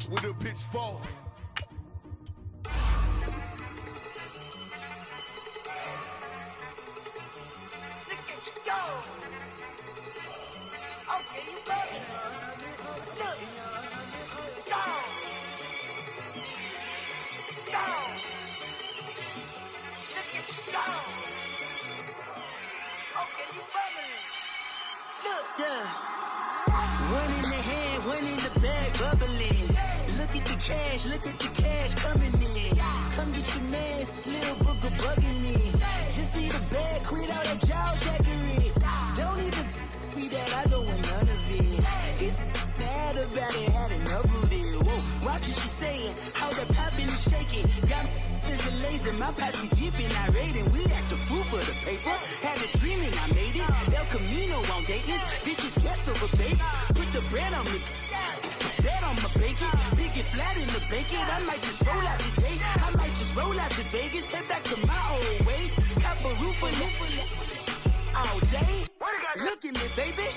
with a pitchfork. Look at you go. Okay, you better. Look. Go. Go. Look at you go. Okay, you better. Look. Yeah. One in the hand, one in the bag, bubbling. Look at the cash coming in. Come get your man, Slim Booker bugging me. Just need a bag, quit all that jaw jackery. Don't even be that, I don't want none of it. He's mad about it, had enough of it. Whoa, watch what you saying, how the poppin' and shaking. Got is a laser, my posse deep and I raiding. We act a fool for the paper. Had a dream and I made it. El Camino on Dayton's, bitches guess over baby. Put the bread on me. Bet on my bacon, big and flat in the bacon. I might just roll out today. I might just roll out to Vegas, head back to my old ways. Cop a roof for all day. Look at me, baby.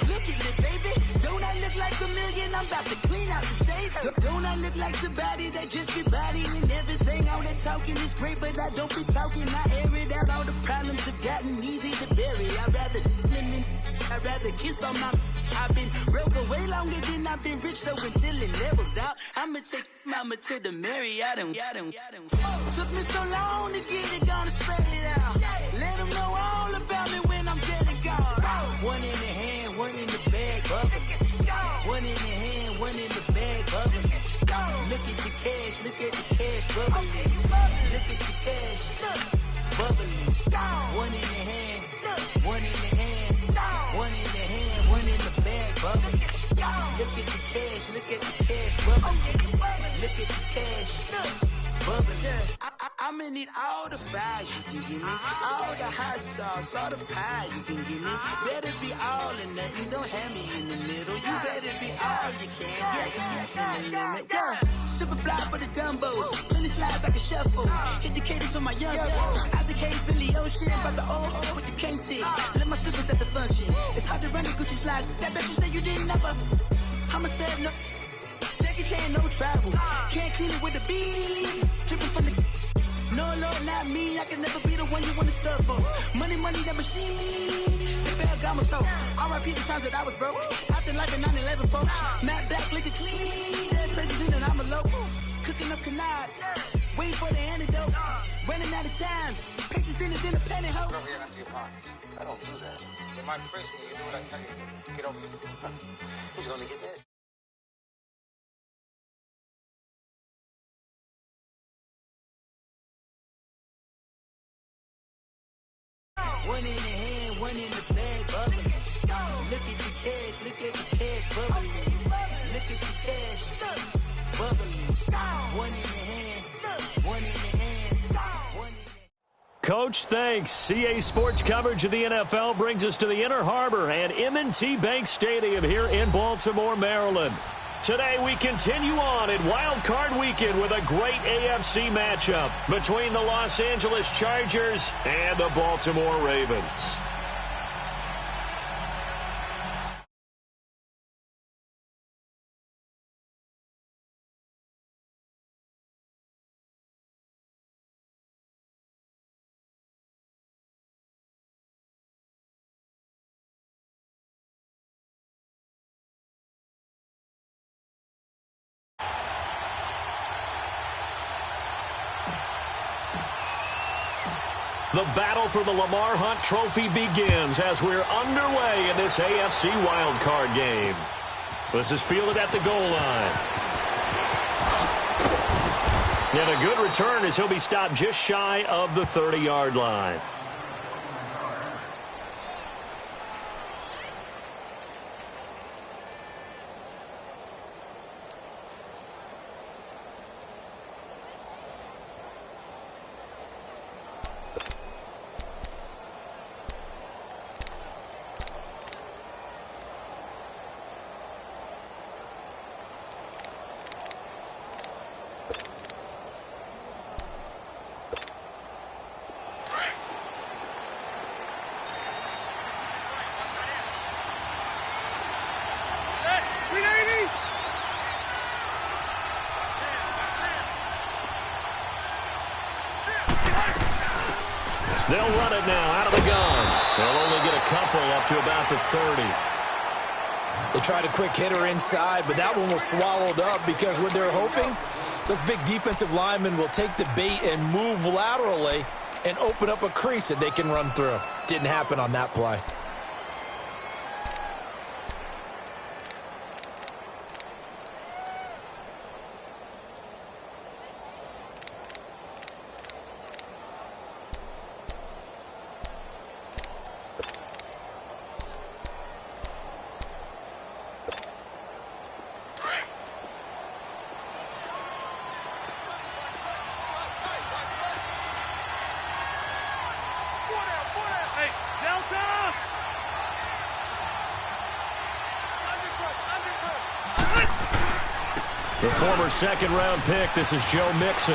Look at me, baby. Don't I look like a million? I'm about to clean out the safe. Don't I look like somebody that just be bodying everything? All that talking is great, but I don't be talking. I air it out. All the problems have gotten easy to bury. I'd rather kiss on my. I've been broke way longer than I've been rich, so until it levels out, I'ma take mama to the Marriott and took me so long to get it, gonna spread it out. Let them know all about me when I'm dead and gone. One in the hand, one in the bag, bubbling. One in the hand, one in the bag, bubbling. Look at the cash, bubbling. Look at the cash, bubbling. One in the hand, one in the hand, one in the hand, one in the bag, bubbling. Look at the cash, bubbling. Look at the cash, bubbling. I'ma need all the fries you can give me, all the hot sauce, all the pie you can give me. Better be all or nothing, don't have me in the middle. You better be all you can, yeah. Super fly for the Dumbos, plenty slides like a shuffle. Hit the cadence on my young Isaac Hayes, Billy Ocean, but the old with the cane stick. Let my slippers at the function. It's hard to run the Gucci slides. That you say you didn't never. I'm a step no. Jackie Chan, no travel. Can't clean it with the beat. Dripping from the. No, Lord, not me. I can never be the one you want to stuff for. Money, that machine. If I got my stuff. R.I.P. the times that I was broke. After life in 9/11, folks. Matte black, liquor clean. Dead places in and I'm a local. Cooking up canard. Waiting for the antidote. Running out of time. Patience thinner than a penny hoe. Over here empty your pockets. I don't do that. In my prison, you do what I tell you. Get over here. Who's gonna get this? One in the hand, one in the bag, bubbling. Look at the cash, bubbling. Look at the cash, bubbling. One in the hand, one in the hand, one in the hand. Coach, thanks. CA Sports coverage of the NFL brings us to the Inner Harbor and M&T Bank Stadium here in Baltimore, Maryland. Today we continue on in Wildcard Weekend with a great AFC matchup between the Los Angeles Chargers and the Baltimore Ravens. The battle for the Lamar Hunt Trophy begins as we're underway in this AFC wildcard game. This is fielded at the goal line. And a good return as he'll be stopped just shy of the 30-yard line. They'll run it now out of the gun. They'll only get a couple up to about the 30. They tried a quick hitter inside, but that one was swallowed up because what they're hoping, those big defensive linemen will take the bait and move laterally and open up a crease that they can run through. Didn't happen on that play. The former second-round pick, this is Joe Mixon.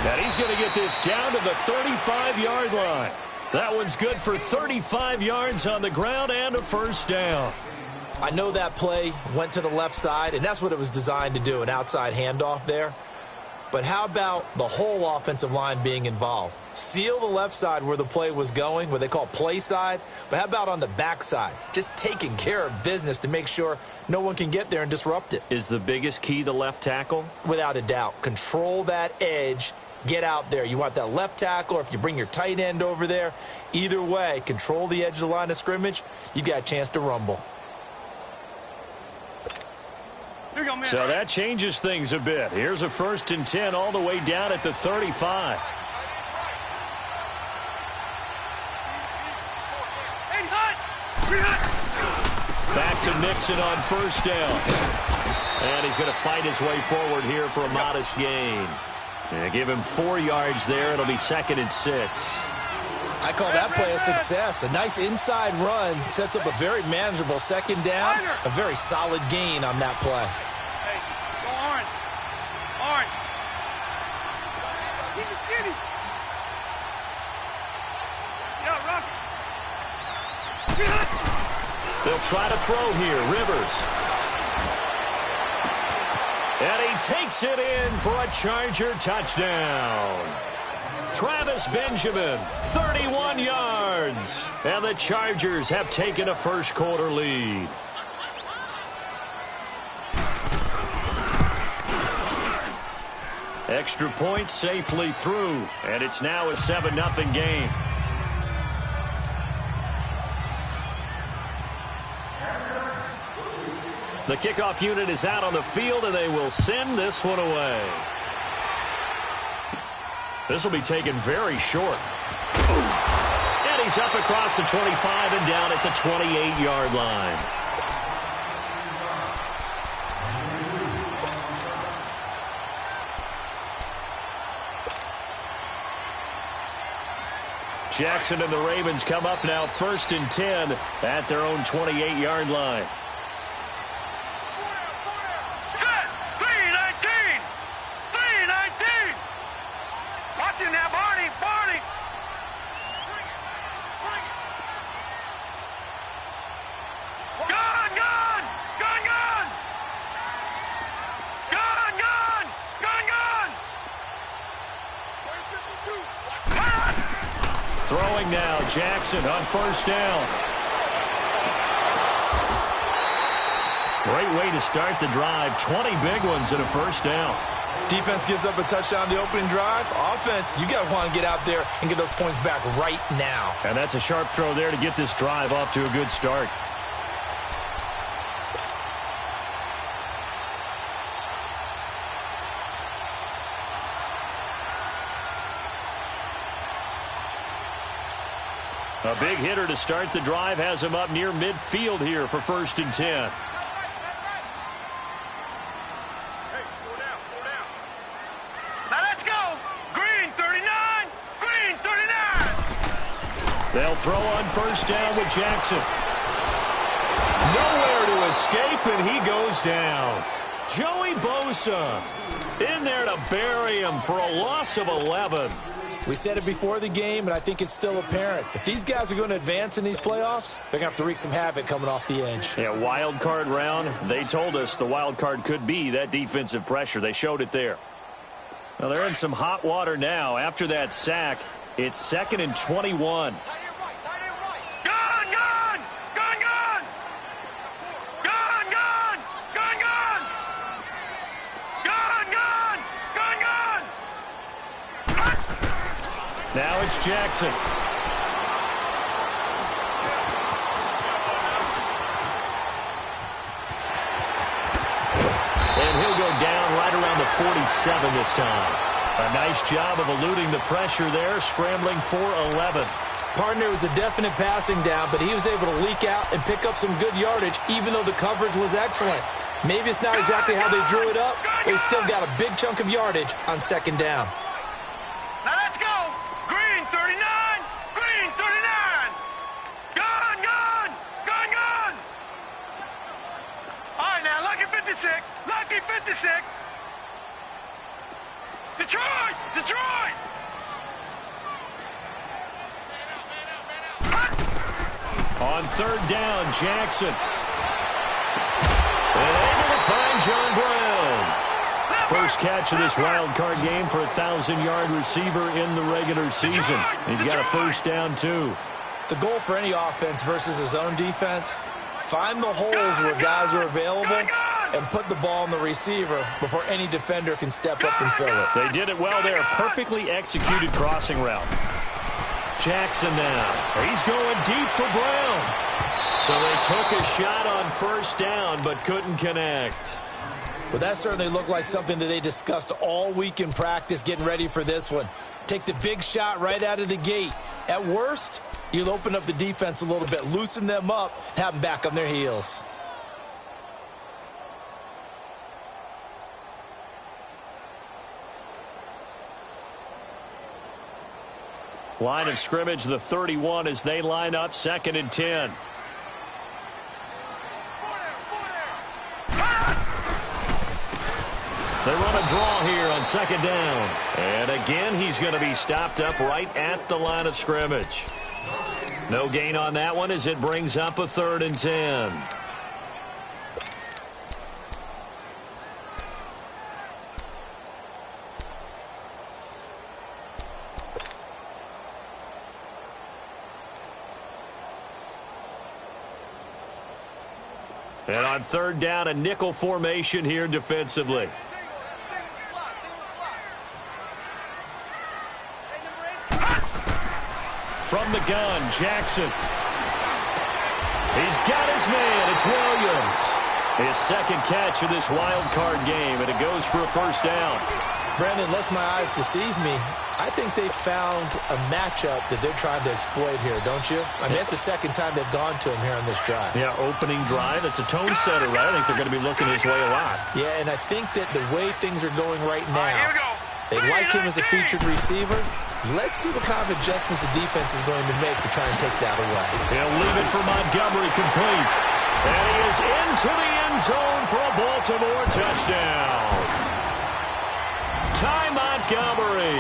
And he's going to get this down to the 35-yard line. That one's good for 35 yards on the ground and a first down. I know that play went to the left side, and that's what it was designed to do, an outside handoff there. But how about the whole offensive line being involved? Seal the left side where the play was going, what they call play side. But how about on the back side? Just taking care of business to make sure no one can get there and disrupt it. Is the biggest key the left tackle? Without a doubt. Control that edge. Get out there. You want that left tackle, or if you bring your tight end over there, either way, control the edge of the line of scrimmage. You got a chance to rumble. So that changes things a bit. Here's a 1st and 10 all the way down at the 35. Back to Mixon on first down. And he's going to fight his way forward here for a modest gain. And give him 4 yards there. It'll be 2nd and 6. I call that play a success. A nice inside run sets up a very manageable 2nd down. A very solid gain on that play. Hey, go orange. Orange. Keep it skinny. Yeah, rock it. They'll try to throw here. Rivers. And he takes it in for a Charger touchdown. Travis Benjamin, 31 yards. And the Chargers have taken a first-quarter lead. Extra point safely through. And it's now a 7-0 game. The kickoff unit is out on the field, and they will send this one away. This will be taken very short. And he's up across the 25 and down at the 28-yard line. Jackson and the Ravens come up now 1st and 10 at their own 28-yard line. Throwing now, Jackson on first down. Great way to start the drive. 20 big ones and a first down. Defense gives up a touchdown the opening drive. Offense, you got to want to get out there and get those points back right now. And that's a sharp throw there to get this drive off to a good start. A big hitter to start the drive has him up near midfield here for 1st and 10. Now let's go. Green 39. Green 39. They'll throw on first down with Jackson. Nowhere to escape, and he goes down. Joey Bosa in there to bury him for a loss of 11. We said it before the game, and I think it's still apparent. If these guys are going to advance in these playoffs, they're going to have to wreak some havoc coming off the edge. Yeah, wild card round. They told us the wild card could be that defensive pressure. They showed it there. Well, they're in some hot water now. After that sack, it's 2nd and 21. Now it's Jackson. And he'll go down right around the 47 this time. A nice job of eluding the pressure there, scrambling for 11. Partner was a definite passing down, but he was able to leak out and pick up some good yardage, even though the coverage was excellent. Maybe it's not exactly how they drew it up, but he still got a big chunk of yardage on 2nd down. Now let's go. Green 39. Green 39. Gone, gone. Gone, gone. All right, now, lucky 56. Lucky 56. Detroit. Detroit. On 3rd down, Jackson. And able to find John Brown. First catch of this wild card game for a 1,000-yard receiver in the regular season. He's got a first down, too. The goal for any offense versus his own defense, find the holes where guys are available and put the ball on the receiver before any defender can step up and fill it. They did it well there. Perfectly executed crossing route. Jackson now. He's going deep for Brown. So they took a shot on 1st down but couldn't connect. Well, that certainly looked like something that they discussed all week in practice getting ready for this one. Take the big shot right out of the gate. At worst, you'll open up the defense a little bit, loosen them up, and have them back on their heels. Line of scrimmage, the 31 as they line up 2nd and 10. They run a draw here on 2nd down. And again, he's going to be stopped up right at the line of scrimmage. No gain on that one as it brings up a 3rd and 10. And on 3rd down, a nickel formation here defensively. From the gun, Jackson. He's got his man. It's Williams. His 2nd catch of this wild card game, and it goes for a first down. Brandon, lest my eyes deceive me, I think they found a matchup that they're trying to exploit here, don't you? I mean, that's the 2nd time they've gone to him here on this drive. Yeah, opening drive. It's a tone setter, right? I think they're going to be looking his way a lot. Yeah, and I think that the way things are going right now, they like him as a featured receiver. Let's see what kind of adjustments the defense is going to make to try and take that away. He'll leave it for Montgomery complete. And he is into the end zone for a Baltimore touchdown. Ty Montgomery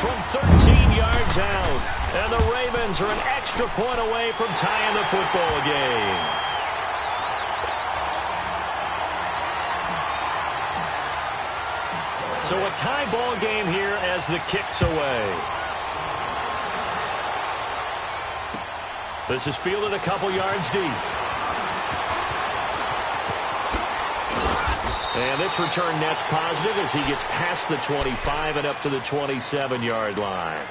from 13 yards out. And the Ravens are an extra point away from tying the football game. So a tie ball game here as the kick's away. This is fielded a couple yards deep. And this return net's positive as he gets past the 25 and up to the 27-yard line.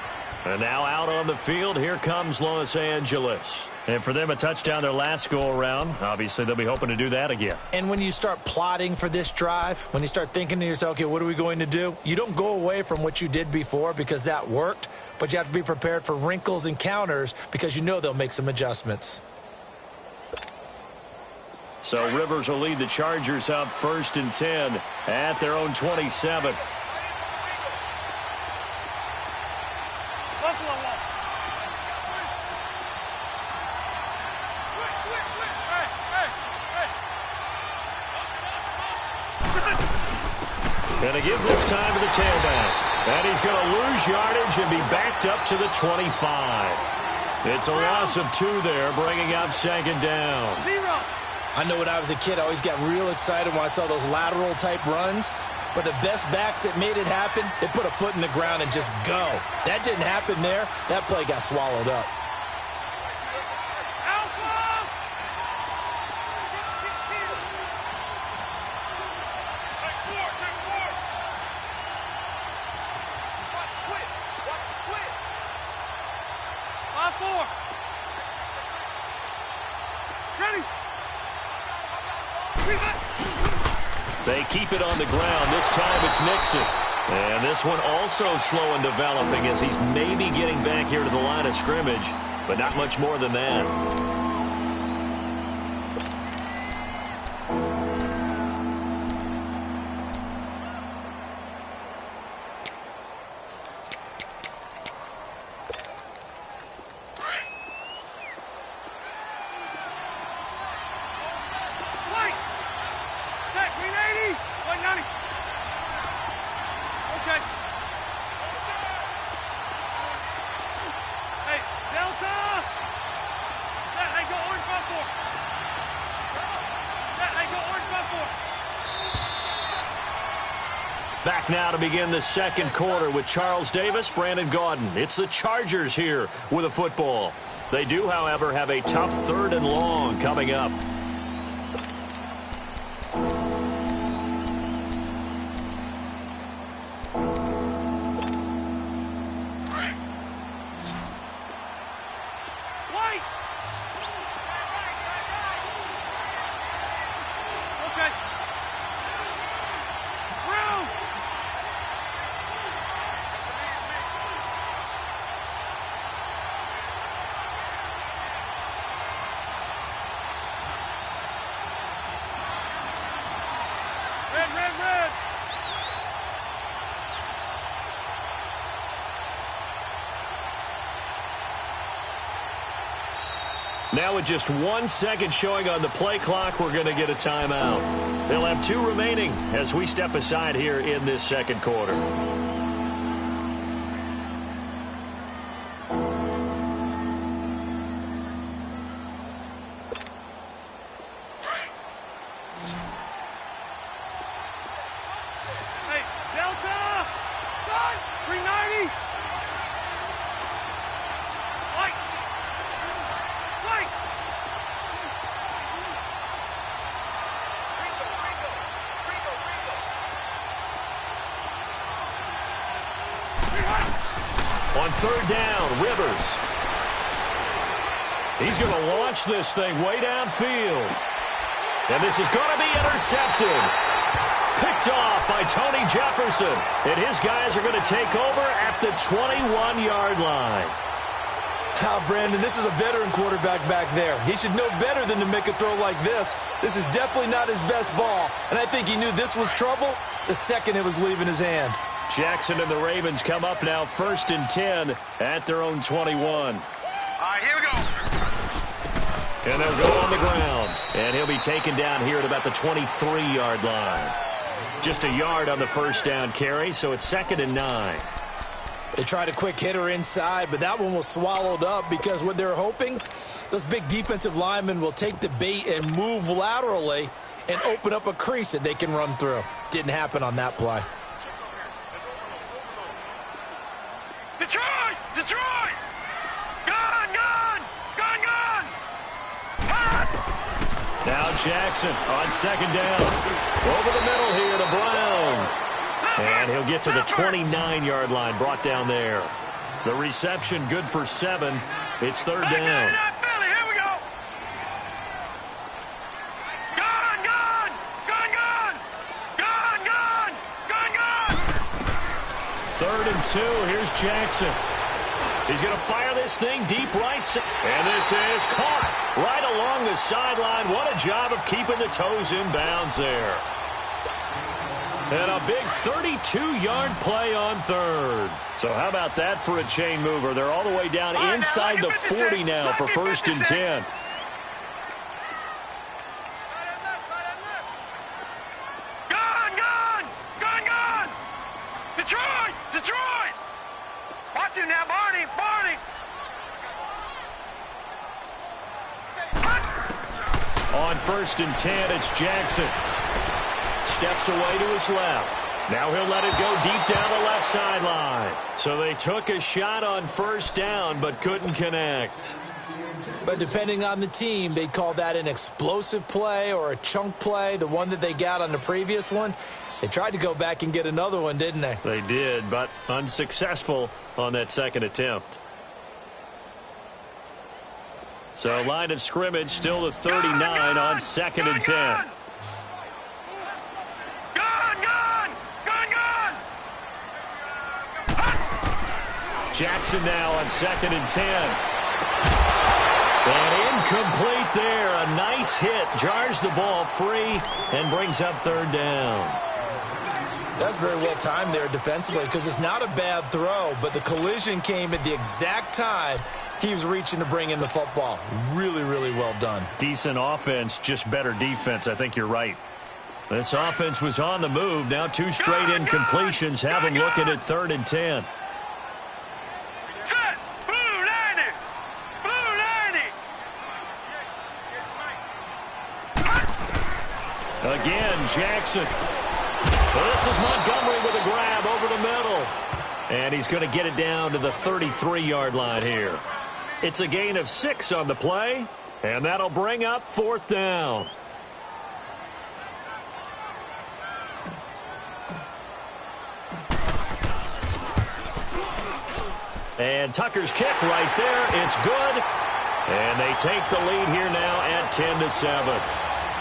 And now out on the field, here comes Los Angeles. And for them, a touchdown their last go-around. Obviously, they'll be hoping to do that again. And when you start plotting for this drive, when you start thinking to yourself, okay, what are we going to do? You don't go away from what you did before because that worked, but you have to be prepared for wrinkles and counters because you know they'll make some adjustments. So Rivers will lead the Chargers up 1st and 10 at their own 27. And a give this time to the tailback. And he's going to lose yardage and be backed up to the 25. It's a loss of 2 there, bringing up 2nd down. I know when I was a kid, I always got real excited when I saw those lateral-type runs. But the best backs that made it happen, they put a foot in the ground and just go. That didn't happen there. That play got swallowed up. They keep it on the ground. This time it's Nixon. And this one also slow in developing as he's maybe getting back here to the line of scrimmage, but not much more than that. Back now to begin the second quarter with Charles Davis, Brandon Gaudin. It's the Chargers here with a football. They do, however, have a tough 3rd and long coming up. Now with just 1 second showing on the play clock, we're going to get a timeout. They'll have 2 remaining as we step aside here in this second quarter. Hey, Delta! Gun! 390! On 3rd down, Rivers. He's going to launch this thing way downfield. And this is going to be intercepted. Picked off by Tony Jefferson. And his guys are going to take over at the 21-yard line. Brandon, this is a veteran quarterback back there. He should know better than to make a throw like this. This is definitely not his best ball. And I think he knew this was trouble the second it was leaving his hand. Jackson and the Ravens come up now 1st and 10 at their own 21. All right, here we go. And they'll go on the ground. And he'll be taken down here at about the 23-yard line. Just a yard on the 1st down carry, so it's 2nd and 9. They tried a quick hitter inside, but that one was swallowed up because what they're hoping, those big defensive linemen will take the bait and move laterally and open up a crease that they can run through. Didn't happen on that play. Detroit! Detroit! Gun! Gun! Gun! Gun! Pass! Now Jackson on 2nd down. Over the middle here to Brown. And he'll get to the 29-yard line, brought down there. The reception good for 7. It's 3rd down. Philly, here we go! Gun! Gun! Gun! Gun! Gun! Gun! Gun! Gun! 3rd and 2. Here's Jackson. He's going to fire this thing deep right side. And this is caught right along the sideline. What a job of keeping the toes in bounds there. And a big 32-yard play on 3rd. So how about that for a chain mover? They're all the way down inside the 40 now for 1st and 10. Gun! Gun! Gun! Gun! Detroit! Detroit! Watch him now, Barney! Barney! On 1st and 10, it's Jackson. Steps away to his left. Now he'll let it go deep down the left sideline. So they took a shot on first down but couldn't connect. But depending on the team, they call that an explosive play or a chunk play. The one that they got on the previous one, they tried to go back and get another one, didn't they? They did, but unsuccessful on that second attempt. So line of scrimmage still the 39 on 2nd and 10. Jackson now on 2nd and 10. And incomplete there. A nice hit. Jars the ball free and brings up 3rd down. That's very well timed there defensively because it's not a bad throw, but the collision came at the exact time he was reaching to bring in the football. Really, really well done. Decent offense, just better defense. I think you're right. This offense was on the move. Now 2 straight incompletions have them looking at 3rd and 10. Again, Jackson. Well, this is Montgomery with a grab over the middle. And he's going to get it down to the 33-yard line here. It's a gain of 6 on the play, and that'll bring up 4th down. And Tucker's kick right there. It's good. And they take the lead here now at 10-7.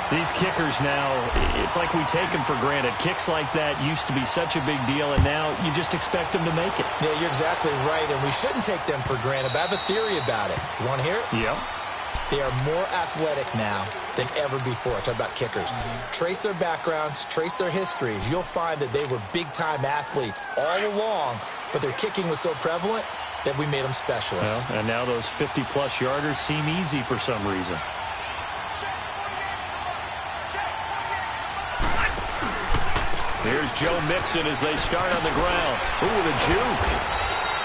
These kickers now, it's like we take them for granted. Kicks like that used to be such a big deal, and now you just expect them to make it. Yeah, you're exactly right, and we shouldn't take them for granted, but I have a theory about it. You want to hear it? Yeah. They are more athletic now than ever before. I talk about kickers. Trace their backgrounds, trace their histories. You'll find that they were big-time athletes all along, but their kicking was so prevalent that we made them specialists. Well, and now those 50-plus yarders seem easy for some reason. Here's Joe Mixon as they start on the ground. Ooh, the juke.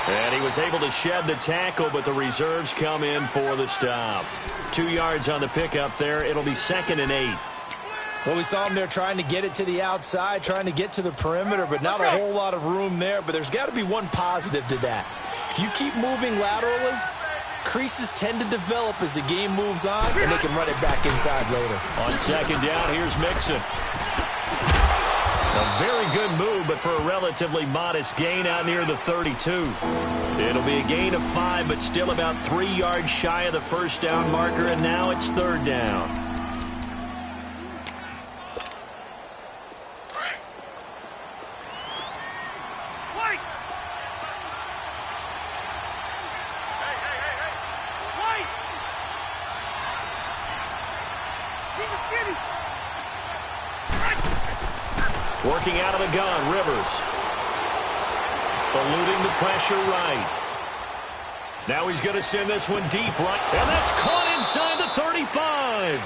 And he was able to shed the tackle, but the reserves come in for the stop. 2 yards on the pickup there. It'll be 2nd and 8. Well, we saw him there trying to get it to the outside, trying to get to the perimeter, but not a whole lot of room there. But there's got to be one positive to that. If you keep moving laterally, creases tend to develop as the game moves on, and they can run it back inside later. On 2nd down, here's Mixon. A very good move, but for a relatively modest gain out near the 32. It'll be a gain of 5, but still about 3 yards shy of the 1st down marker, and now it's 3rd down. Working out of the gun, Rivers. Eluding the pressure right. Now he's going to send this one deep right. And that's caught inside the 35.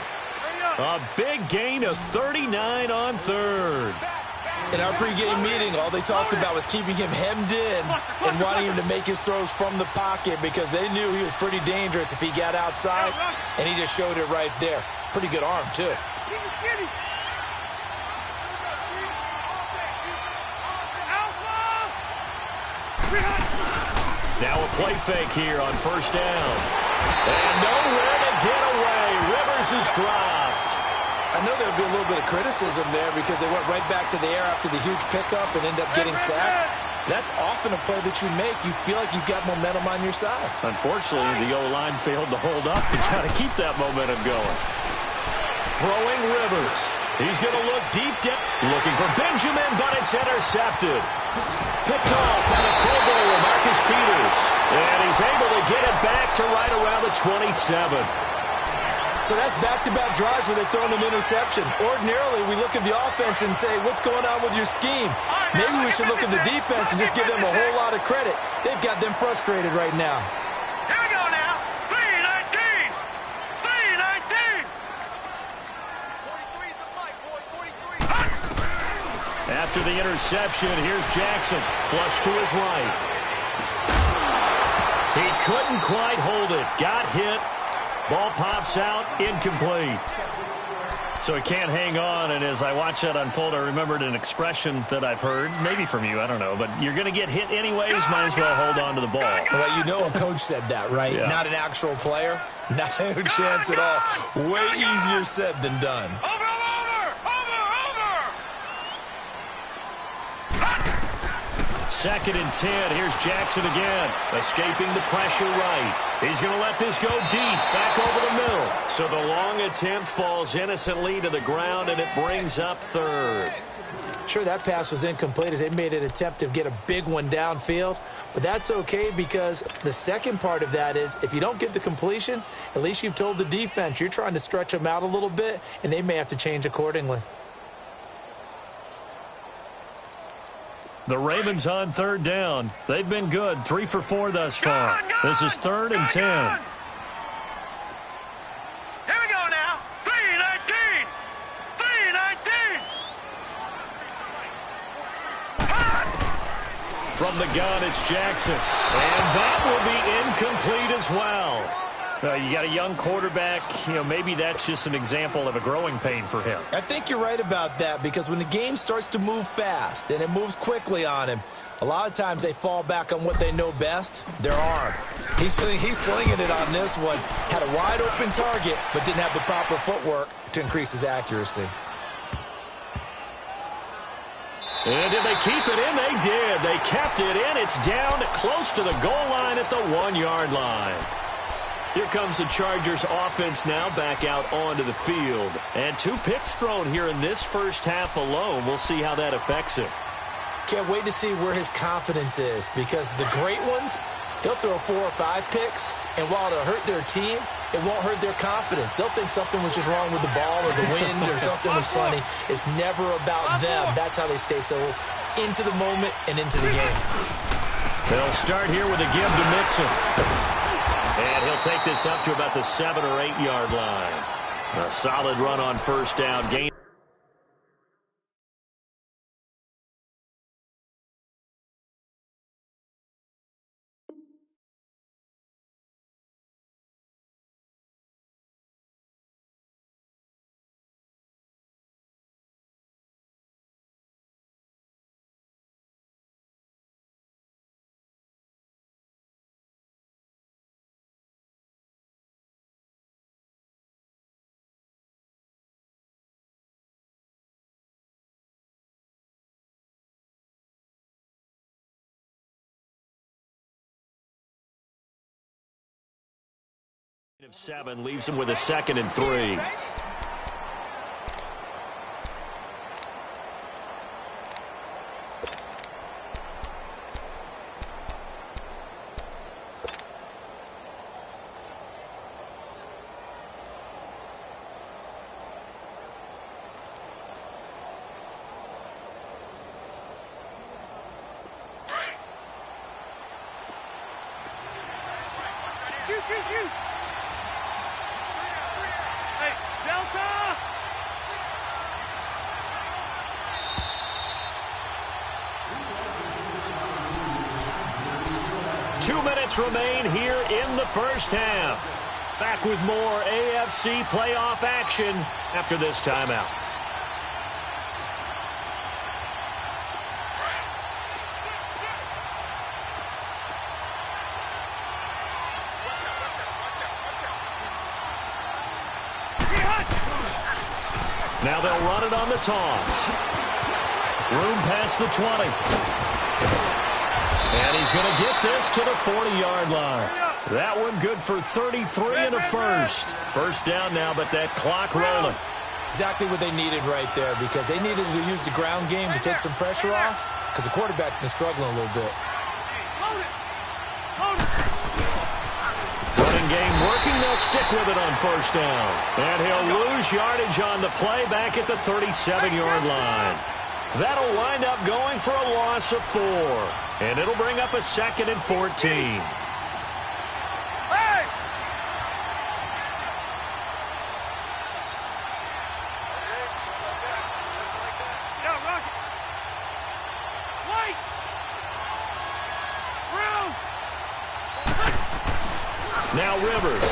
A big gain of 39 on 3rd. In our pregame meeting, all they talked about was keeping him hemmed in and wanting him to make his throws from the pocket because they knew he was pretty dangerous if he got outside, and he just showed it right there. Pretty good arm, too. Now a play fake here on 1st down. And nowhere to get away. Rivers is dropped. I know there'll be a little bit of criticism there because they went right back to the air after the huge pickup and ended up getting sacked. That's often a play that you make. You feel like you've got momentum on your side. Unfortunately, the O-line failed to hold up to try to keep that momentum going. Throwing Rivers. He's going to look deep down. Looking for Benjamin, but it's intercepted. Picked off by the Pro Bowler, Marcus Peters. And he's able to get it back to right around the 27. So that's back-to-back drives where they've thrown an interception. Ordinarily, we look at the offense and say, what's going on with your scheme? Maybe we should look at the defense and just give them a whole lot of credit. They've got them frustrated right now. Here we go now. 3-19. 3-19. 43's the mic, boy. 43. After the interception, here's Jackson. Flush to his right. He couldn't quite hold it. Got hit. Ball pops out, incomplete. So he can't hang on, and as I watch that unfold, I remembered an expression that I've heard, maybe from you, I don't know, but you're going to get hit anyways, might as well hold on to the ball. Well, you know a coach said that, right? Yeah. Not an actual player. No chance at all. Way easier said than done. Over! Second and 10. Here's Jackson again. Escaping the pressure right. He's going to let this go deep. Back over the middle. So the long attempt falls innocently to the ground, and it brings up third. Sure, that pass was incomplete as they made an attempt to get a big one downfield. But that's okay because the second part of that is if you don't get the completion, at least you've told the defense you're trying to stretch them out a little bit, and they may have to change accordingly. The Ravens on third down. They've been good, 3 for 4 thus far. This is 3rd and 10. Here we go now. 3-19. 3-19. From the gun, it's Jackson. And that will be incomplete as well. You got a young quarterback. Maybe that's just an example of a growing pain for him. I think you're right about that because when the game starts to move fast and it moves quickly on him, a lot of times they fall back on what they know best, their arm. He's slinging it on this one. Had a wide open target but didn't have the proper footwork to increase his accuracy. And did they keep it in? They did. They kept it in. It's down close to the goal line at the 1-yard line. Here comes the Chargers offense now back out onto the field. And 2 picks thrown here in this first half alone. We'll see how that affects him. Can't wait to see where his confidence is because the great ones, they'll throw 4 or 5 picks, and while it'll hurt their team, it won't hurt their confidence. They'll think something was just wrong with the ball or the wind or something was funny. It's never about them. That's how they stay so into the moment and into the game. They'll start here with a give to Mixon. And he'll take this up to about the 7 or 8 yard line. A solid run on first down. Gain. Of 7 leaves him with a 2nd and 3. Hey, Delta! 2 minutes remain here in the first half. Back with more AFC playoff action after this timeout. Now they'll run it on the toss. Room past the 20. And he's going to get this to the 40-yard line. That one good for 33 and a first. First down now, but that clock rolling. Exactly what they needed right there because they needed to use the ground game to take some pressure off because the quarterback's been struggling a little bit. Running game working. They'll stick with it on first down. And he'll lose yardage on the play back at the 37-yard line. That'll wind up going for a loss of 4. And it'll bring up a 2nd and 14. Hey! Yo, Rocky! White! Brown! Now Rivers.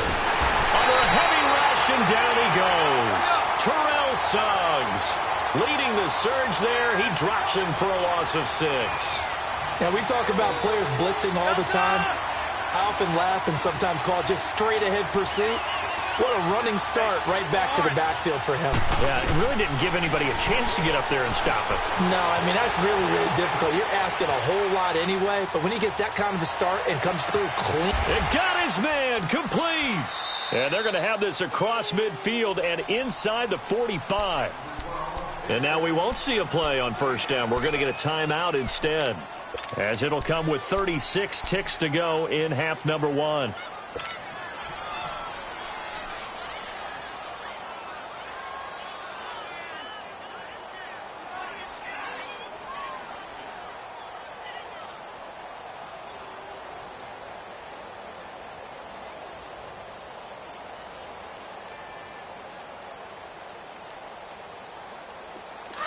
Under a heavy rush, and down he goes. Terrell Suggs. Leading the surge there, he drops him for a loss of 6. Now, we talk about players blitzing all the time. I often laugh and sometimes call it just straight-ahead pursuit. What a running start right back to the backfield for him. Yeah, it really didn't give anybody a chance to get up there and stop it. No, I mean, that's really, really difficult. You're asking a whole lot anyway, but when he gets that kind of a start and comes through clean. It got his man complete. And they're going to have this across midfield and inside the 45. And now we won't see a play on first down. We're going to get a timeout instead, as it'll come with 36 ticks to go in half number 1.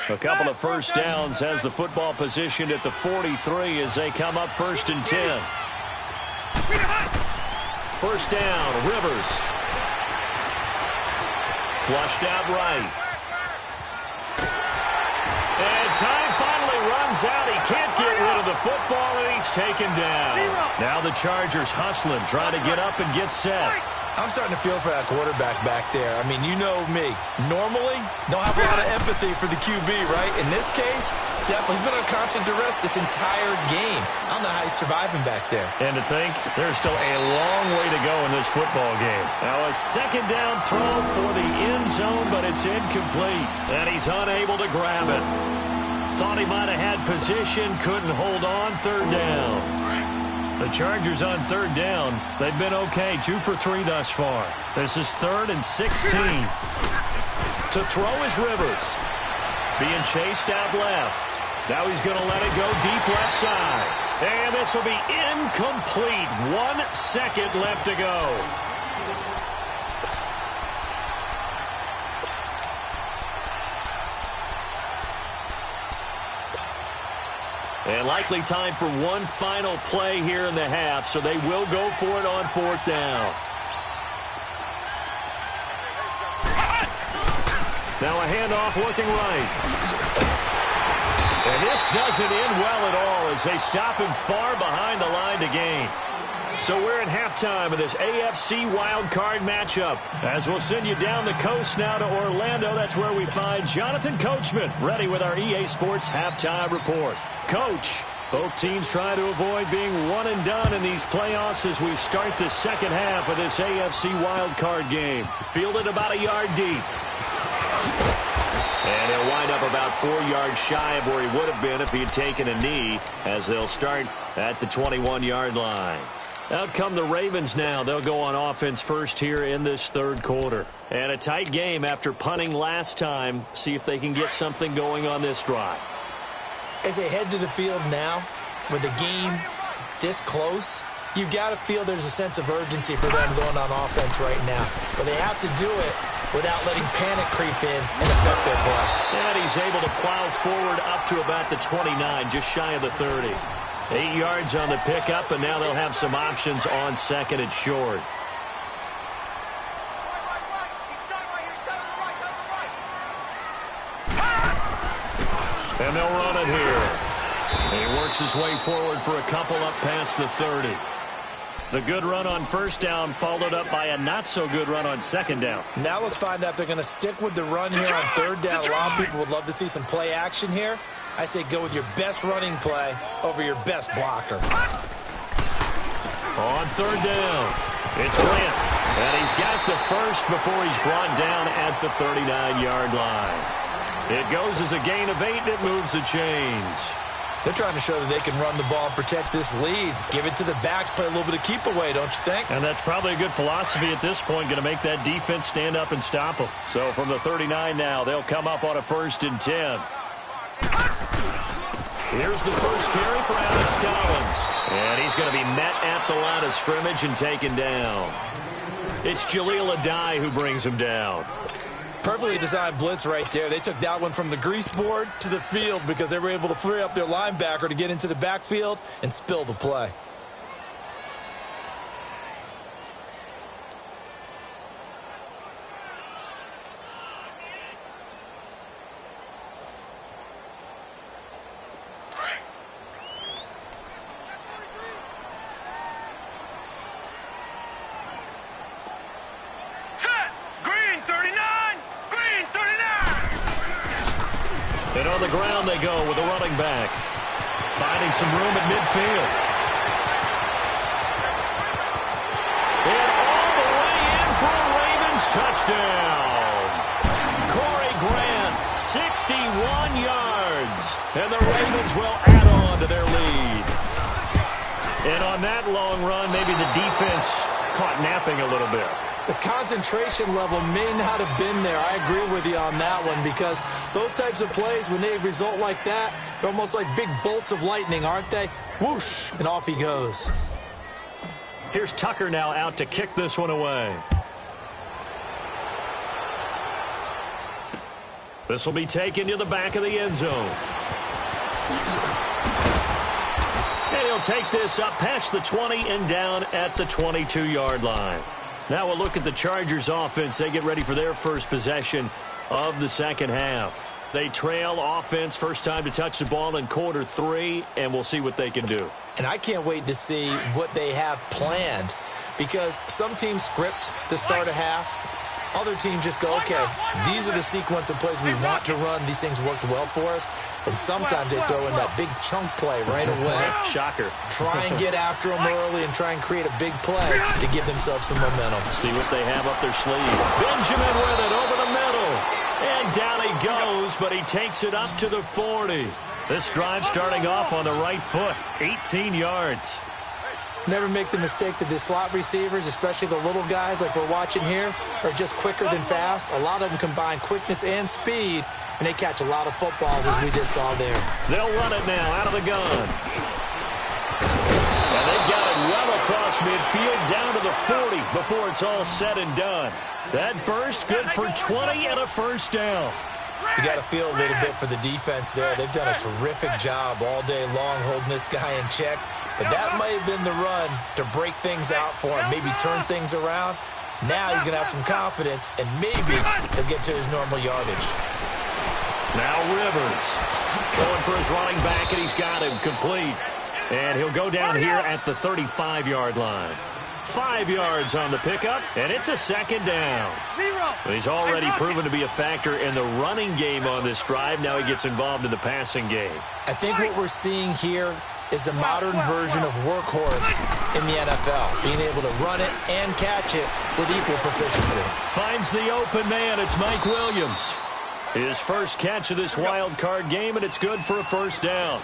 A couple of first downs has the football positioned at the 43 as they come up 1st and 10. First down, Rivers. Flushed out right. And time finally runs out. He can't get rid of the football, and he's taken down. Now the Chargers hustling, trying to get up and get set. I'm starting to feel for that quarterback back there. I mean, you know me. Normally, don't have a lot of empathy for the QB, right? In this case, definitely he's been on constant duress this entire game. I don't know how he's surviving back there. And to think, there's still a long way to go in this football game. Now a second down throw for the end zone, but it's incomplete. And he's unable to grab it. Thought he might have had position, couldn't hold on. 3rd down. The Chargers on 3rd down. They've been okay, 2 for 3 thus far. This is 3rd and 16. To throw is Rivers. Being chased out left. Now he's going to let it go deep left side. And this will be incomplete. 1 second left to go. And likely time for one final play here in the half, so they will go for it on 4th down. Now a handoff looking right. And this doesn't end well at all as they stop him far behind the line to gain. So we're in halftime of this AFC Wildcard matchup. As we'll send you down the coast now to Orlando, that's where we find Jonathan Coachman, ready with our EA Sports Halftime Report. Coach, both teams try to avoid being one and done in these playoffs as we start the second half of this AFC Wildcard game. Fielded about a yard deep. And he'll wind up about 4 yards shy of where he would have been if he had taken a knee, as they'll start at the 21-yard line. Out come the Ravens now. They'll go on offense first here in this 3rd quarter. And a tight game after punting last time. See if they can get something going on this drive. As they head to the field now, with the game this close, you've got to feel there's a sense of urgency for them going on offense right now. But they have to do it without letting panic creep in and affect their play. And he's able to plow forward up to about the 29, just shy of the 30. 8 yards on the pickup, and now they'll have some options on 2nd and short. And they'll run it here. And he works his way forward for a couple up past the 30. The good run on 1st down followed up by a not-so-good run on 2nd down. Now let's find out if they're going to stick with the run here on 3rd down. A lot of people would love to see some play action here. I say go with your best running play over your best blocker. On 3rd down, it's Grant. And he's got the first before he's brought down at the 39-yard line. It goes as a gain of 8, and it moves the chains. They're trying to show that they can run the ball and protect this lead. Give it to the backs, play a little bit of keep away, don't you think? And that's probably a good philosophy at this point, going to make that defense stand up and stop them. So from the 39 now, they'll come up on a 1st and 10. Here's the first carry for Alex Collins. And he's going to be met at the line of scrimmage and taken down. It's Jaleel Adai who brings him down. Perfectly designed blitz right there. They took that one from the grease board to the field because they were able to free up their linebacker to get into the backfield and spill the play. And on the ground they go with a running back. Finding some room at midfield. And all the way in for a Ravens touchdown. Corey Grant, 61 yards. And the Ravens will add on to their lead. And on that long run, maybe the defense caught napping a little bit. The concentration level may not have been there. I agree with you on that one, because those types of plays, when they result like that, they're almost like big bolts of lightning, aren't they? Whoosh, and off he goes. Here's Tucker now out to kick this one away. This will be taken to the back of the end zone. And he'll take this up past the 20 and down at the 22-yard line. Now we'll look at the Chargers offense. They get ready for their first possession of the second half. They trail offense, first time to touch the ball in quarter 3, and we'll see what they can do. And I can't wait to see what they have planned, because some teams script to start a half. Other teams just go, okay, these are the sequence of plays we want to run. These things worked well for us. And sometimes they throw in that big chunk play right away. Shocker. Try and get after them early and try and create a big play to give themselves some momentum. See what they have up their sleeve. Benjamin with it over the middle. And down he goes, but he takes it up to the 40. This drive starting off on the right foot, 18 yards. Never make the mistake that the slot receivers, especially the little guys like we're watching here, are just quicker than fast. A lot of them combine quickness and speed, and they catch a lot of footballs, as we just saw there. They'll run it now out of the gun. And they've got it well across midfield down to the 40 before it's all said and done. That burst good for 20 and a first down. You got to feel a little bit for the defense there. They've done a terrific job all day long holding this guy in check. But that might have been the run to break things out for him, maybe turn things around. Now he's going to have some confidence, and maybe he'll get to his normal yardage. Now Rivers going for his running back, and he's got him complete. And he'll go down here at the 35-yard line. 5 yards on the pickup, and it's a second down. He's already proven to be a factor in the running game on this drive. Now he gets involved in the passing game. I think what we're seeing here is the modern version of workhorse in the NFL, being able to run it and catch it with equal proficiency. Finds the open man. It's Mike Williams. His first catch of this wild card game, and it's good for a first down.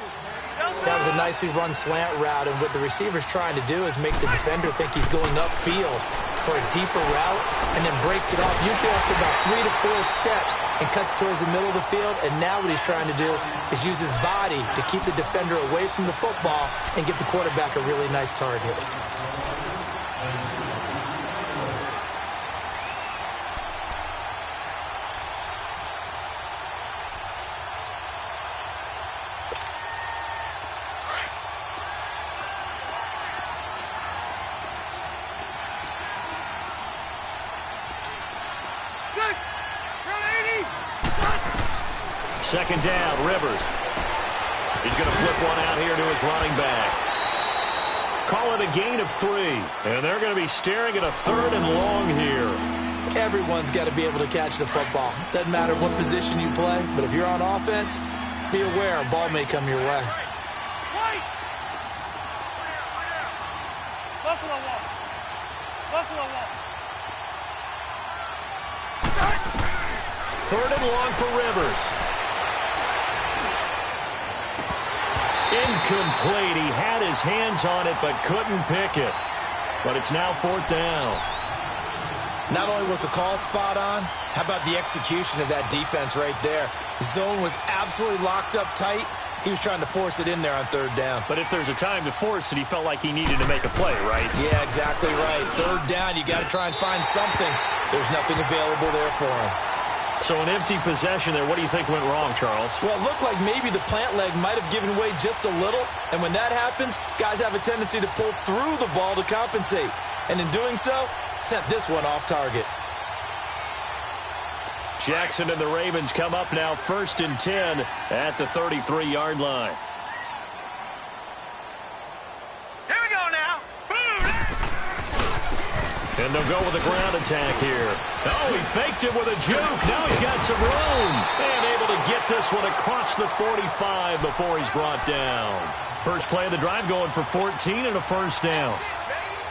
That was a nicely run slant route, and what the receiver's trying to do is make the defender think he's going upfield for a deeper route, and then breaks it off, usually after about 3 to 4 steps, and cuts towards the middle of the field. And now what he's trying to do is use his body to keep the defender away from the football and give the quarterback a really nice target. Second down, Rivers. He's going to flip one out here to his running back. Call it a gain of 3. And they're going to be staring at a 3rd and long here. Everyone's got to be able to catch the football. Doesn't matter what position you play, but if you're on offense, be aware a ball may come your way. Third and long for Rivers. Incomplete. He had his hands on it but couldn't pick it. But it's now 4th down. Not only was the call spot on, how about the execution of that defense right there? The zone was absolutely locked up tight. He was trying to force it in there on 3rd down. But if there's a time to force it, he felt like he needed to make a play, right? Yeah, exactly right. 3rd down, you got to try and find something. There's nothing available there for him. So an empty possession there. What do you think went wrong, Charles? Well, it looked like maybe the plant leg might have given way just a little. And when that happens, guys have a tendency to pull through the ball to compensate. And in doing so, sent this one off target. Jackson and the Ravens come up now 1st and 10 at the 33-yard line. Here we go now. Boom! And And they'll go with a ground attack here. Oh, he faked it with a juke. Now he's got some room. And able to get this one across the 45 before he's brought down. First play of the drive going for 14 and a first down.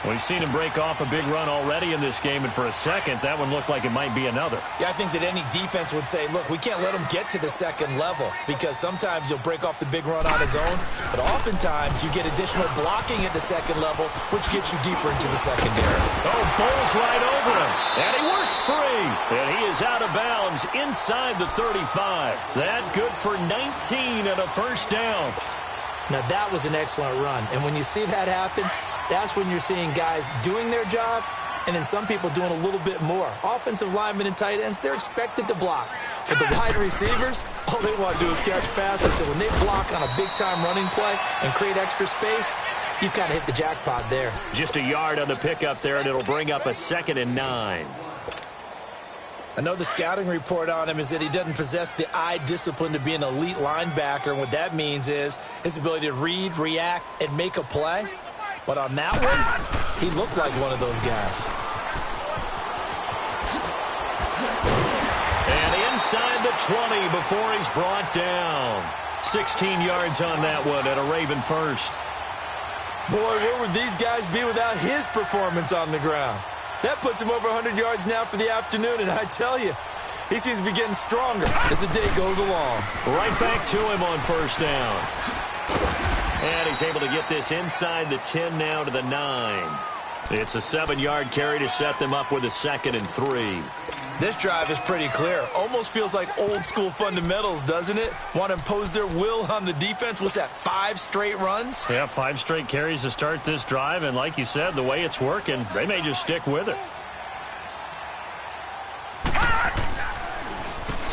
We've seen him break off a big run already in this game, and for a second, that one looked like it might be another. Yeah, I think that any defense would say, look, we can't let him get to the second level because sometimes he'll break off the big run on his own, but oftentimes you get additional blocking at the second level, which gets you deeper into the secondary. Oh, bowls right over him, and he works free, and he is out of bounds inside the 35. That good for 19 and a first down. Now, that was an excellent run, and when you see that happen, that's when you're seeing guys doing their job and then some people doing a little bit more. Offensive linemen and tight ends, they're expected to block. But the wide receivers, all they want to do is catch passes. So when they block on a big-time running play and create extra space, you've kind of hit the jackpot there. Just a yard on the pickup there, and it'll bring up a 2nd and 9. I know the scouting report on him is that he doesn't possess the eye discipline to be an elite linebacker. And what that means is his ability to read, react, and make a play. But on that one, he looked like one of those guys. And inside the 20 before he's brought down. 16 yards on that one and a Raven first. Boy, where would these guys be without his performance on the ground? That puts him over 100 yards now for the afternoon, and I tell you, he seems to be getting stronger as the day goes along. Right back to him on first down. And he's able to get this inside the 10 now to the 9. It's a 7-yard carry to set them up with a 2nd and 3. This drive is pretty clear. Almost feels like old-school fundamentals, doesn't it? Want to impose their will on the defense. What's that, 5 straight runs? Yeah, 5 straight carries to start this drive. And like you said, the way it's working, they may just stick with it.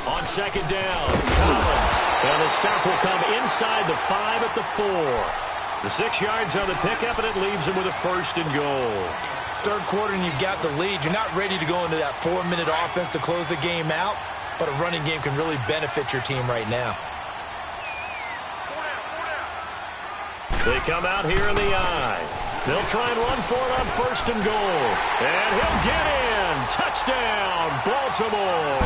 On 2nd down, Collins. And the stop will come inside the 5 at the 4. The 6 yards on the pickup, and it leaves him with a 1st and goal. Third quarter and you've got the lead. You're not ready to go into that 4-minute offense to close the game out, but a running game can really benefit your team right now. They come out here in the eye. They'll try and run for it on 1st and goal. And he'll get in. Touchdown, Baltimore.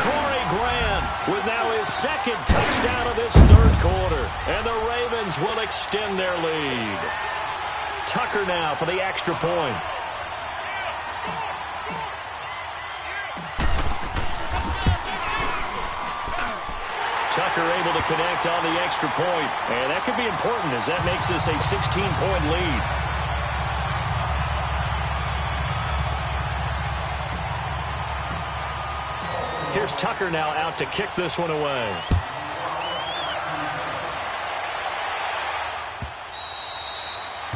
Corey Grant with now his 2nd touchdown of this 3rd quarter. And the Ravens will extend their lead. Tucker now for the extra point. Tucker able to connect on the extra point. And that could be important as that makes this a 16-point lead. Here's Tucker now out to kick this one away.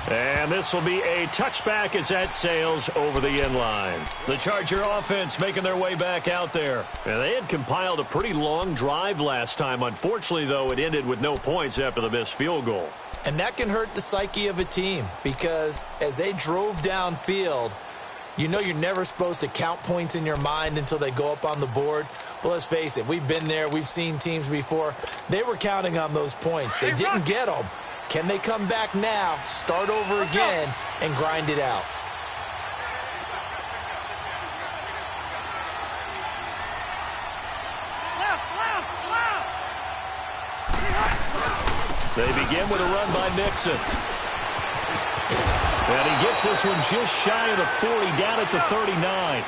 And this will be a touchback as that sails over the end line. The Charger offense making their way back out there. And they had compiled a pretty long drive last time. Unfortunately, though, it ended with no points after the missed field goal. And that can hurt the psyche of a team because as they drove downfield, you know you're never supposed to count points in your mind until they go up on the board. But let's face it, we've been there. We've seen teams before. They were counting on those points. They didn't get them. Can they come back now, start over again, and grind it out? They begin with a run by Mixon. And he gets this one just shy of the 40, down at the 39.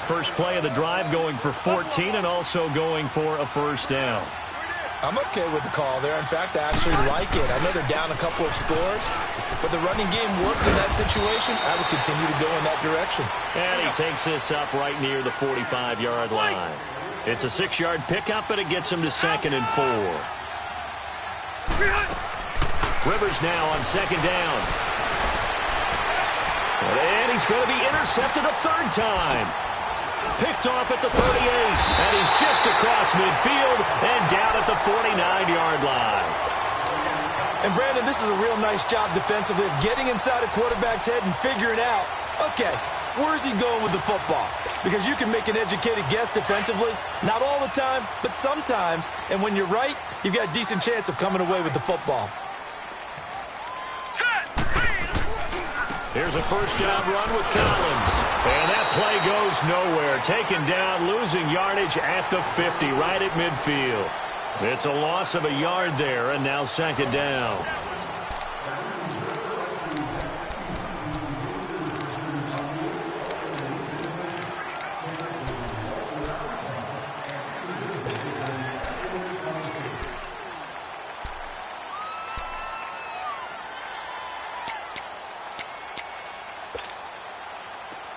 First play of the drive going for 14 and also going for a first down. I'm okay with the call there. In fact, I actually like it. I know they're down a couple of scores, but the running game worked in that situation. I would continue to go in that direction. And he takes this up right near the 45-yard line. It's a 6-yard pickup, but it gets him to 2nd and 4. Rivers now on 2nd down. And he's going to be intercepted a 3rd time. Picked off at the 38, and he's just across midfield and down at the 49-yard line. And, Brandon, this is a real nice job defensively of getting inside a quarterback's head and figuring out, okay, where's he going with the football? Because you can make an educated guess defensively, not all the time, but sometimes. And when you're right, you've got a decent chance of coming away with the football. Here's a first down run with Collins. And that play goes nowhere. Taken down, losing yardage at the 50, right at midfield. It's a loss of a yard there, and now second down.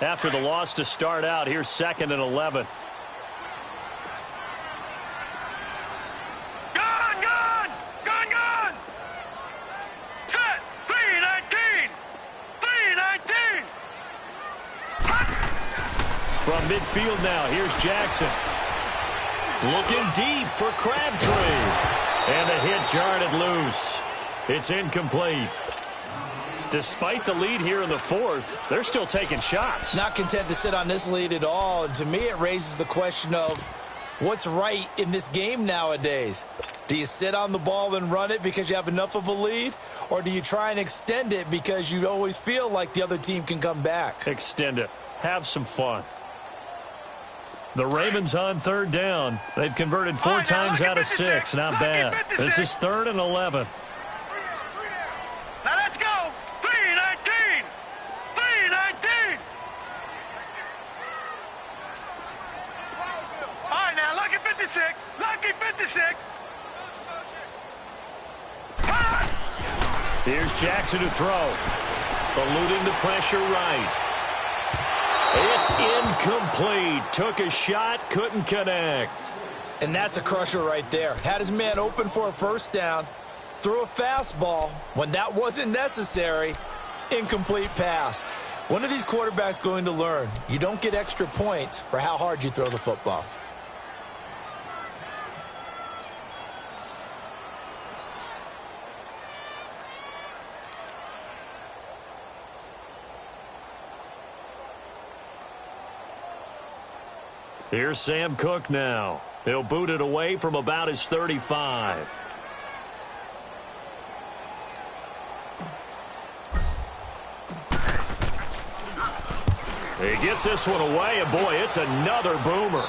After the loss to start out, here's 2nd and 11. Gone! Set! 319! 319! From midfield now, here's Jackson. Looking deep for Crabtree. And the hit jarred it loose. It's incomplete. Despite the lead here in the 4th, they're still taking shots. Not content to sit on this lead at all. And to me, it raises the question of what's right in this game nowadays. Do you sit on the ball and run it because you have enough of a lead? Or do you try and extend it because you always feel like the other team can come back? Extend it. Have some fun. The Ravens on 3rd down. They've converted 4 times out of 6. Not bad. This is 3rd and 11. Now let's go! 319! 319! All right, now, lucky 56. Lucky 56. Here's Jackson to throw. Eluding the pressure right. It's incomplete. Took a shot, couldn't connect. And that's a crusher right there. Had his man open for a first down. Threw a fastball when that wasn't necessary. Incomplete pass. When are these quarterbacks going to learn? You don't get extra points for how hard you throw the football. Here's Sam Cook now. He'll boot it away from about his 35. He gets this one away, and boy, it's another boomer.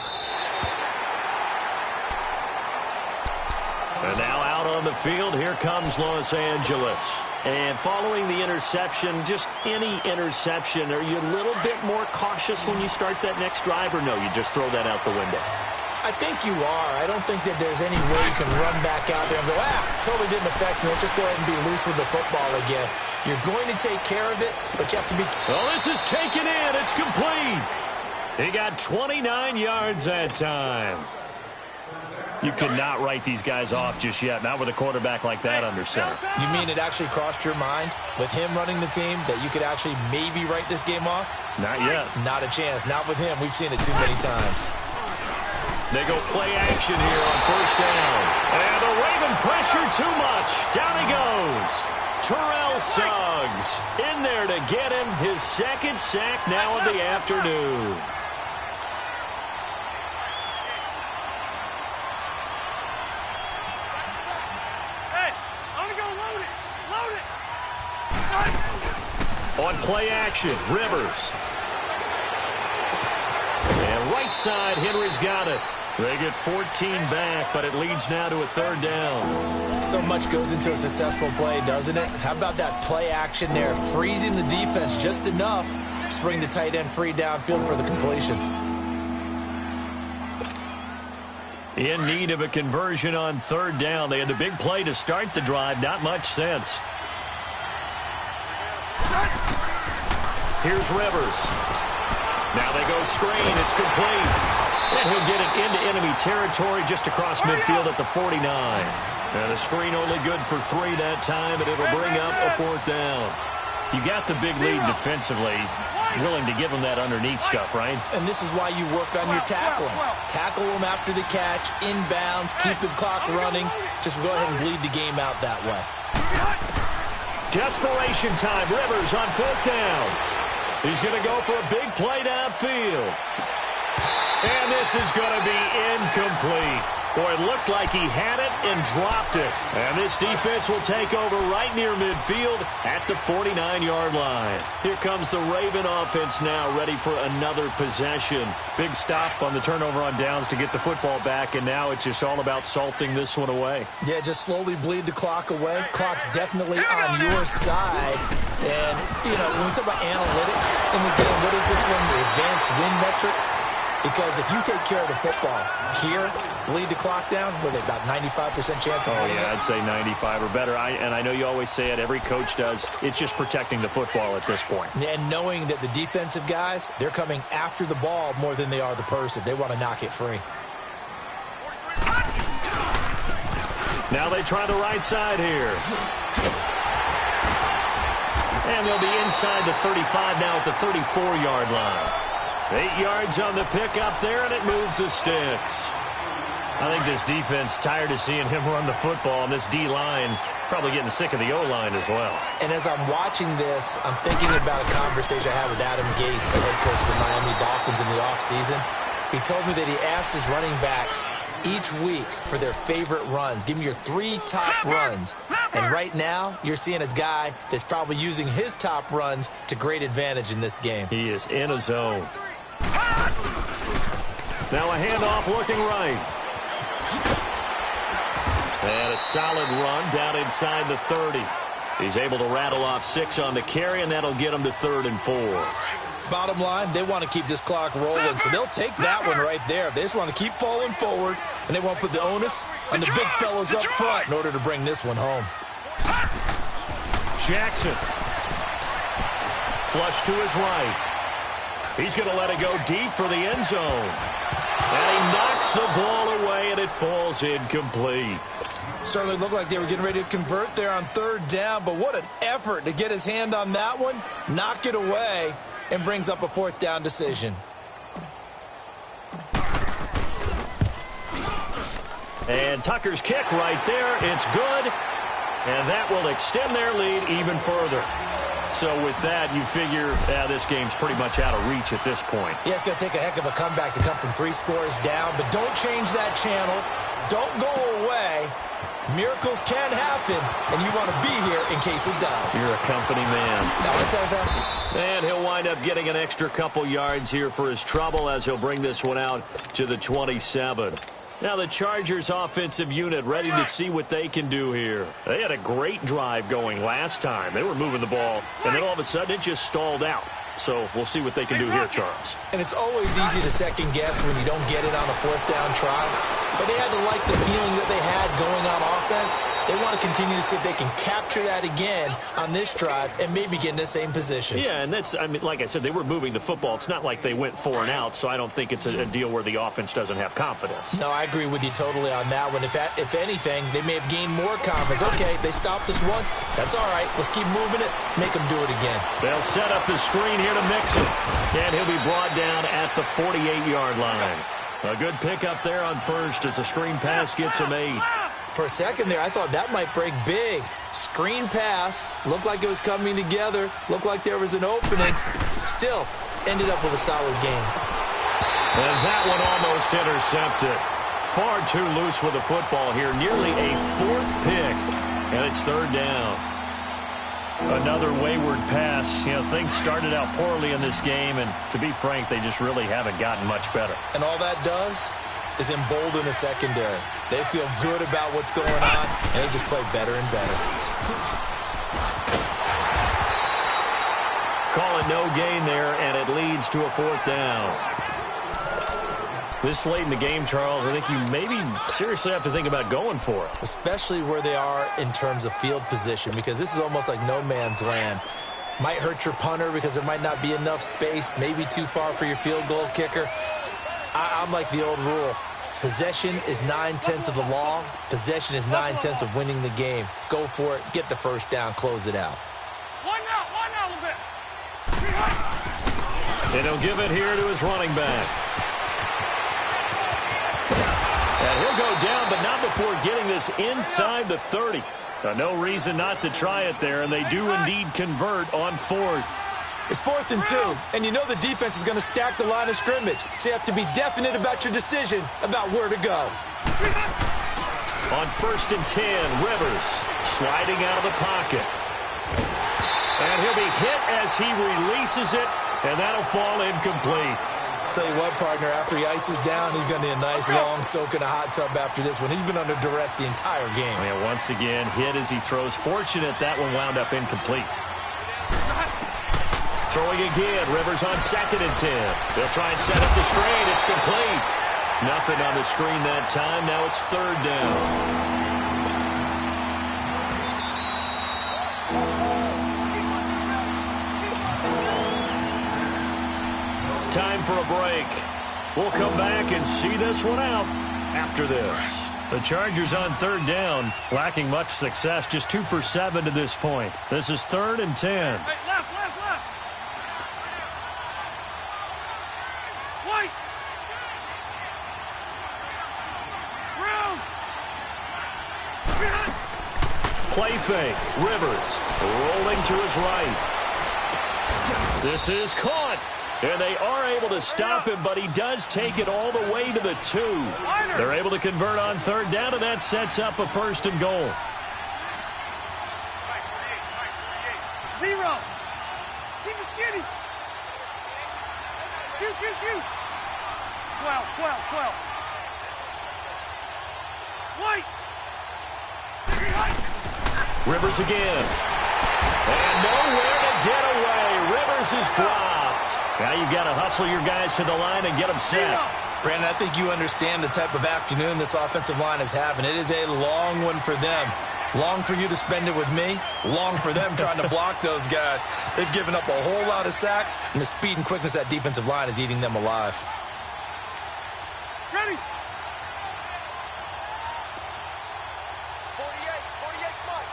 And now out on the field, here comes Los Angeles. And following the interception, just any interception, are you a little bit more cautious when you start that next drive, or no, you just throw that out the window? I think you are. I don't think that there's any way you can run back out there and go, totally didn't affect me. Let's just go ahead and be loose with the football again. You're going to take care of it, but you have to be... Well, this is taken in. It's complete. He got 29 yards that time. You cannot write these guys off just yet, not with a quarterback like that under center. You mean it actually crossed your mind with him running the team that you could actually maybe write this game off? Not yet. Not a chance. Not with him. We've seen it too many times. They go play action here on first down. And the Raven pressure too much. Down he goes. Terrell Suggs in there to get him his 2nd sack now of the afternoon. Hey, I'm going to go load it. Load it. On play action, Rivers. And right side, Henry's got it. They get 14 back, but it leads now to a 3rd down. So much goes into a successful play, doesn't it? How about that play action there, freezing the defense just enough to bring the tight end free downfield for the completion. In need of a conversion on 3rd down. They had the big play to start the drive. Not much sense. Here's Rivers. Now they go screen. It's complete. And he'll get it into enemy territory just across midfield at the 49. And the screen only good for 3 that time, and it'll bring up a 4th down. You got the big lead defensively. Willing to give them that underneath stuff, right? And this is why you work on your tackling. Tackle them after the catch, inbounds, keep the clock running. Just go ahead and bleed the game out that way. Desperation time. Rivers on 4th down. He's going to go for a big play downfield. And this is going to be incomplete. Boy, it looked like he had it and dropped it. And this defense will take over right near midfield at the 49-yard line. Here comes the Raven offense now, ready for another possession. Big stop on the turnover on downs to get the football back, and now it's just all about salting this one away. Yeah, just slowly bleed the clock away. Clock's definitely on your side. And, you know, when we talk about analytics in the game, what is this one? The advanced win metrics? Because if you take care of the football here, bleed the clock down, with about 95% chance of winning it. I'd say 95 or better. And I know you always say it, every coach does. It's just protecting the football at this point. And knowing that the defensive guys, they're coming after the ball more than they are the person. They want to knock it free. Now they try the right side here. And they'll be inside the 35 now at the 34-yard line. 8 yards on the pickup there, and it moves the sticks. I think this defense tired of seeing him run the football, and this D-line probably getting sick of the O-line as well. And as I'm watching this, I'm thinking about a conversation I had with Adam Gase, the head coach of the Miami Dolphins in the offseason. He told me that he asked his running backs each week for their favorite runs. Give me your 3 top runs. And right now, you're seeing a guy that's probably using his top runs to great advantage in this game. He is in a zone. Now a handoff looking right. And a solid run down inside the 30. He's able to rattle off 6 on the carry, and that'll get him to 3rd and 4. Bottom line, they want to keep this clock rolling, so they'll take that one right there. They just want to keep falling forward, and they won't put the onus on the big fellas up front in order to bring this one home. Jackson. Flush to his right. He's going to let it go deep for the end zone. And he knocks the ball away, and it falls incomplete. Certainly looked like they were getting ready to convert there on 3rd down, but what an effort to get his hand on that one, knock it away, and brings up a 4th down decision. And Tucker's kick right there. It's good. And that will extend their lead even further. So with that, you figure this game's pretty much out of reach at this point. Yeah, it's going to take a heck of a comeback to come from 3 scores down, but don't change that channel. Don't go away. Miracles can happen, and you want to be here in case it does. You're a company man. Now, I tell you that. And he'll wind up getting an extra couple yards here for his trouble as he'll bring this one out to the 27. Now the Chargers offensive unit ready to see what they can do here. They had a great drive going last time. They were moving the ball, and then all of a sudden it just stalled out. So we'll see what they can do here, Charles. And it's always easy to second guess when you don't get it on a 4th down try. But they had to like the feeling that they had going on offense. They want to continue to see if they can capture that again on this drive and maybe get in the same position. Yeah, and that's, I mean, like I said, they were moving the football. It's not like they went 4 and out, so I don't think it's a deal where the offense doesn't have confidence. No, I agree with you totally on that one. If anything, they may have gained more confidence. Okay, they stopped us once. That's all right. Let's keep moving it. Make them do it again. They'll set up the screen here to mix it. And he'll be brought down at the 48-yard line. A good pickup there on 1st as the screen pass gets him 8. For a second there, I thought that might break big. Screen pass. Looked like it was coming together. Looked like there was an opening. Still, ended up with a solid game. And that one almost intercepted. Far too loose with the football here. Nearly a 4th pick. And it's 3rd down. Another wayward pass. You know, things started out poorly in this game, and to be frank, they just really haven't gotten much better. And all that does is embolden the secondary. They feel good about what's going on, and they just play better and better. Call it no gain there, and it leads to a 4th down. This late in the game, Charles, I think you maybe seriously have to think about going for it. Especially where they are in terms of field position, because this is almost like no man's land. Might hurt your punter because there might not be enough space, maybe too far for your field goal kicker. I'm like the old rule. Possession is 9/10 of the law. Possession is 9/10 of winning the game. Go for it. Get the 1st down. Close it out. One out a little bit. And he'll give it here to his running back. And he'll go down, but not before getting this inside the 30. No reason not to try it there, and they do indeed convert on 4th. It's 4th and 2, and you know the defense is going to stack the line of scrimmage, so you have to be definite about your decision about where to go. On 1st and 10, Rivers sliding out of the pocket. And he'll be hit as he releases it, and that'll fall incomplete. Tell you what, partner, after he ices down, he's going to need a nice long soak in a hot tub after this one. He's been under duress the entire game. And once again, hit as he throws. Fortunate that one wound up incomplete. Throwing again, Rivers on 2nd and 10. They'll try and set up the screen. It's complete. Nothing on the screen that time. Now it's 3rd down. Time for a break. We'll come back and see this one out after this. The Chargers on 3rd down, lacking much success, just 2 for 7 to this point. This is 3rd and 10. Hey, left. White. Brown. Play fake. Rivers rolling to his right. This is caught. And they are able to stop him, but he does take it all the way to the 2. They're able to convert on 3rd down, and that sets up a 1st and goal. 0. Keep it skinny. 12. White. Rivers again. And nowhere to get away. Rivers is dropped. Now you've got to hustle your guys to the line and get them set. Brandon, I think you understand the type of afternoon this offensive line is having. It is a long one for them. Long for you to spend it with me. Long for them trying to block those guys. They've given up a whole lot of sacks, and the speed and quickness of that defensive line is eating them alive. Ready. 48 Mike.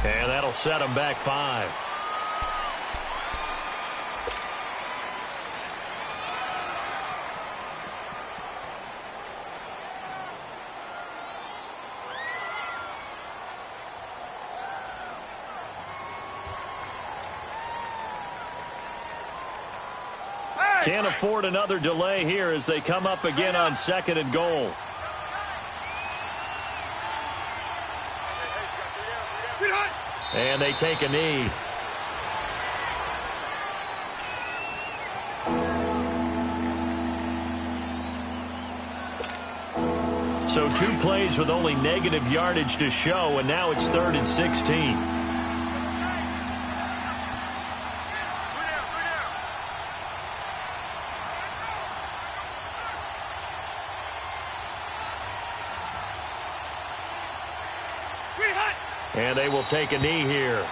And that'll set them back 5. Can't afford another delay here as they come up again on 2nd and goal. And they take a knee. So 2 plays with only negative yardage to show, and now it's 3rd and 16. And they will take a knee here.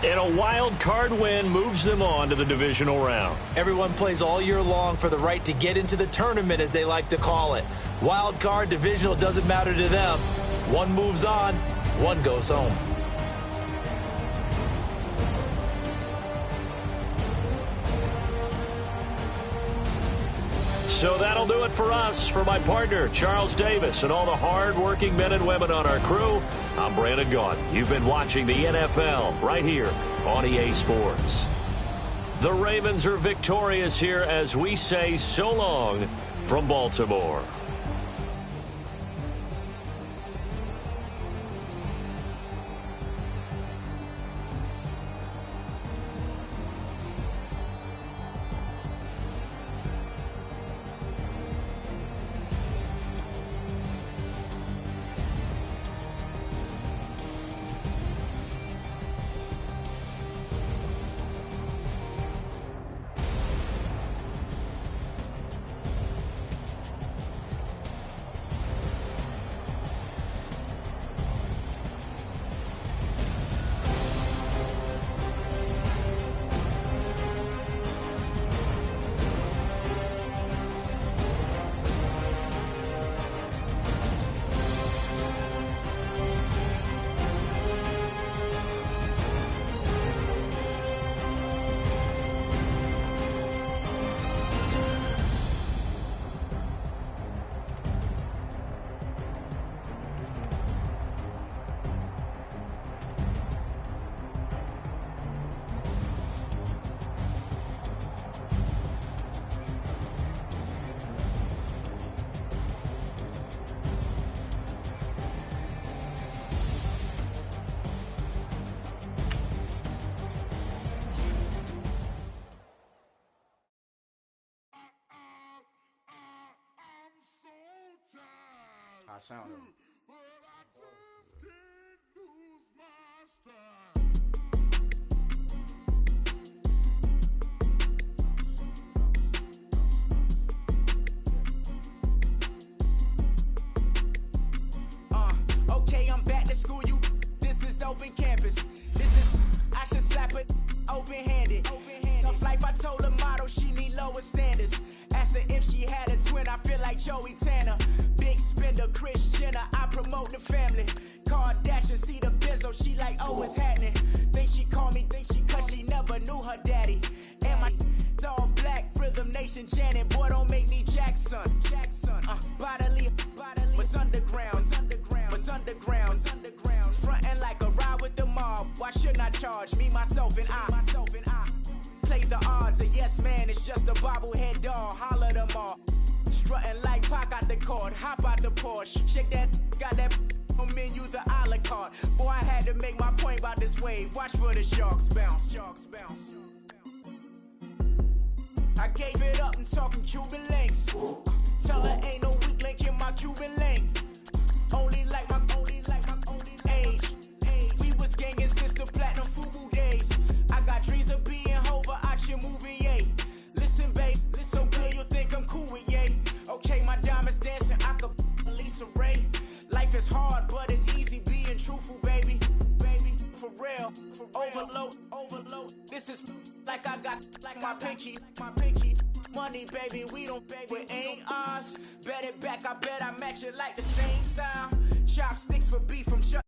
And a wild card win moves them on to the divisional round. Everyone plays all year long for the right to get into the tournament, as they like to call it. Wild card, divisional, doesn't matter to them. One moves on, one goes home. So that'll do it for us. For my partner, Charles Davis, and all the hard-working men and women on our crew, I'm Brandon Gaudin. You've been watching the NFL right here on EA Sports. The Ravens are victorious here as we say so long from Baltimore. sound. Okay, I'm back to school, this is open campus. I should slap it open-handed. Tough life, I told her motto, she need lower standards. Asked her if she had a twin, I feel like Joey Tanner. Big spender, Kris Jenner, I promote the family. Kardashian, see the Benzo, she like, oh, what's happening? Think she called me, cause she never knew her daddy. And my all black, Rhythm Nation, Janet, boy, don't make me Jackson. Bodily, what's underground? What's underground? Frontin' like a ride with the mob. Why shouldn't I charge me, myself, and I? Play the odds, a yes man, it's just a bobblehead doll. Holler them all. Strutting like Pac out the court, hop out the Porsche. Shake that, got that on menu, the a la carte. Boy, I had to make my point about this wave. Watch for the sharks bounce. I gave it up and talking Cuban links. Tell her ain't no weak link in my Cuban link. Only like my age. We was gangin' since the platinum FUBU days. I got dreams of being Hova out your movie, yay. Listen, babe, so good you think I'm cool with yay. Okay, my diamonds dancing, I could Lisa Ray. Life is hard, but it's easy being truthful, baby. For real, overload. This is like I got like my pinky. Money, baby, we don't pay, it ain't ours. Bet it back, I bet I match it like the same style. Chopsticks for beef from shut.